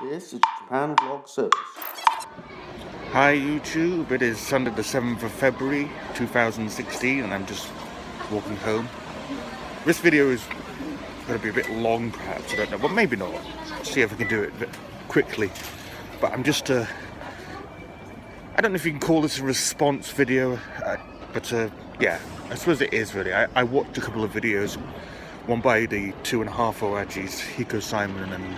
This is Japan Vlog Service. Hi YouTube, it is Sunday the 7th of February 2016 and I'm just walking home. This video is going to be a bit long perhaps, I don't know, but maybe not. See if I can do it a bit quickly. But I'm just, I don't know if you can call this a response video, but yeah, I suppose it is really. I watched a couple of videos, one by the 2.5 Ajis, Hiko Simon and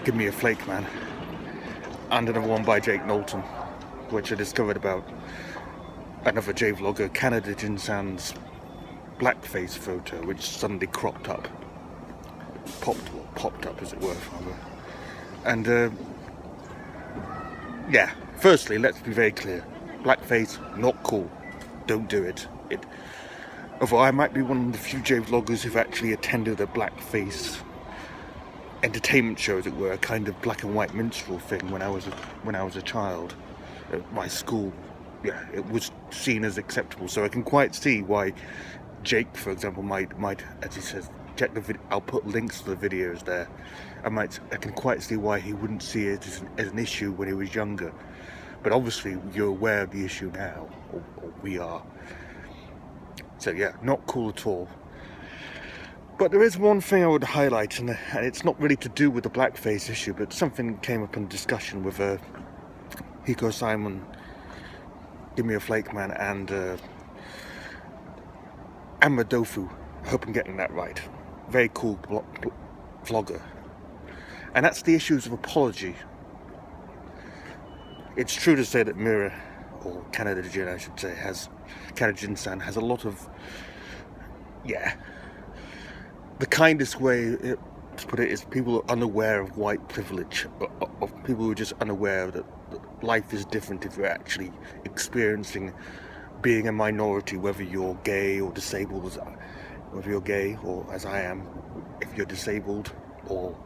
Give Me a Flake Man. And another one by Jake Knowlton, which I discovered about another J-vlogger, Canada Jinsan's Blackface photo, which suddenly popped up as it were, rather. And yeah, firstly, let's be very clear. Blackface, not cool. Don't do it. Although I might be one of the few J-vloggers who've actually attended a Blackface entertainment show, as it were, a kind of black and white minstrel thing when I was a child at my school. Yeah, it was seen as acceptable, so I can quite see why Jake, for example, might as he says, check the video. I'll put links to the videos there. I can quite see why he wouldn't see it as an issue when he was younger, but obviously you're aware of the issue now, or we are. So yeah, not cool at all. But there is one thing I would highlight, and it's not really to do with the blackface issue, but something came up in discussion with Hiko Simon, Give Me a Flake Man, and Amadofu. I hope I'm getting that right. Very cool vlogger. And that's the issues of apology. It's true to say that Mira, or Canada Jin I should say, Canada Jin-san has a lot of, yeah, the kindest way to put it is people are unaware of white privilege, of people who are just unaware that life is different if you're actually experiencing being a minority, whether you're gay or disabled, whether you're gay or, as I am, if you're disabled or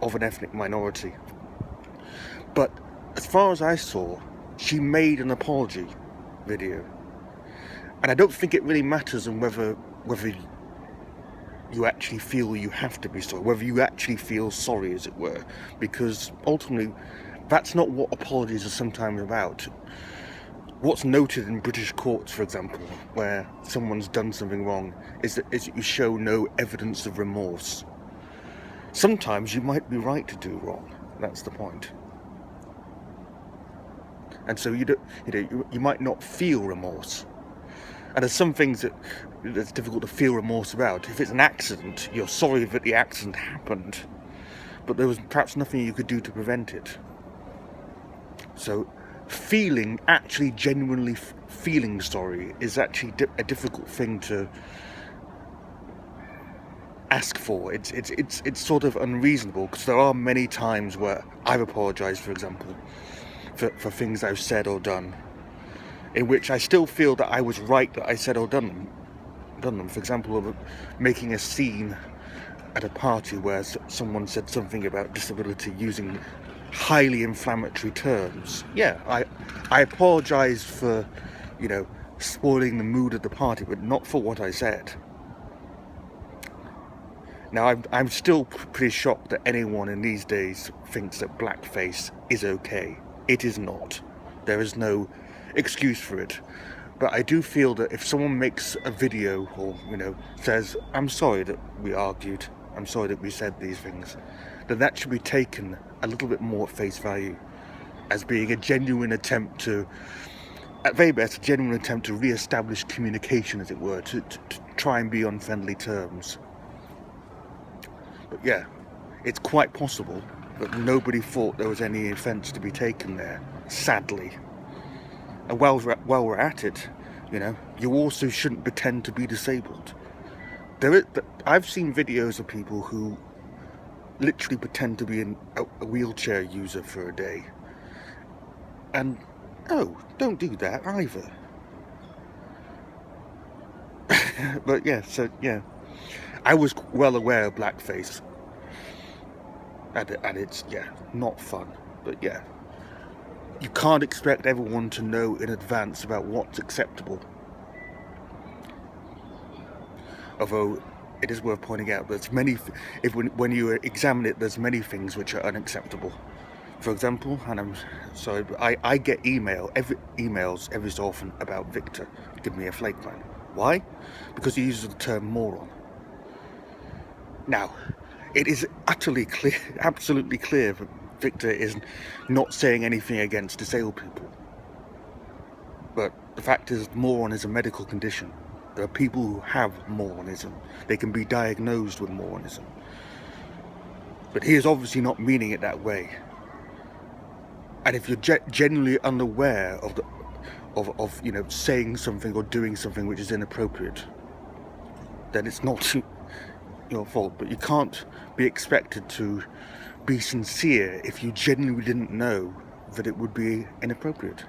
of an ethnic minority. But as far as I saw, she made an apology video, and I don't think it really matters on whether you actually feel you have to be sorry, whether you actually feel sorry, as it were, because ultimately that's not what apologies are sometimes about. What's noted in British courts, for example, where someone's done something wrong, is that you show no evidence of remorse. Sometimes you might be right to do wrong, that's the point. And so you might not feel remorse. And there's some things that's difficult to feel remorse about. If it's an accident, you're sorry that the accident happened, but there was perhaps nothing you could do to prevent it. So actually genuinely feeling sorry is actually a difficult thing to ask for. It's sort of unreasonable, because there are many times where I've apologized, for example, for things I've said or done, in which I still feel that I was right that I said or done them. For example, of making a scene at a party where someone said something about disability using highly inflammatory terms. Yeah, I apologise for, spoiling the mood of the party, but not for what I said. Now, I'm still pretty shocked that anyone in these days thinks that blackface is okay. It is not. There is no excuse for it. But I do feel that if someone makes a video or, says, I'm sorry that we argued, I'm sorry that we said these things, then that should be taken a little bit more at face value as being a genuine attempt to, at very best, a genuine attempt to re-establish communication, as it were, to try and be on friendly terms. But yeah, it's quite possible that nobody thought there was any offence to be taken there, sadly. And while we're at it, you also shouldn't pretend to be disabled. I've seen videos of people who literally pretend to be a wheelchair user for a day. And no, don't do that either. But yeah, so yeah, I was well aware of blackface, and it's, yeah, not fun, but yeah. You can't expect everyone to know in advance about what's acceptable. Although it is worth pointing out that when you examine it, there's many things which are unacceptable. For example, and I'm sorry, but I get emails every so often about Victor giving me a flake man. Why? Because he uses the term moron. Now, it is utterly clear, absolutely clear that Victor is not saying anything against disabled people. But the fact is, moron is a medical condition. There are people who have moronism. They can be diagnosed with moronism. But he is obviously not meaning it that way. And if you're genuinely unaware of saying something or doing something which is inappropriate, then it's not your fault. But you can't be expected to be sincere if you genuinely didn't know that it would be inappropriate.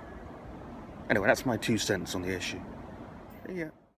Anyway, that's my 2 cents on the issue. Yeah.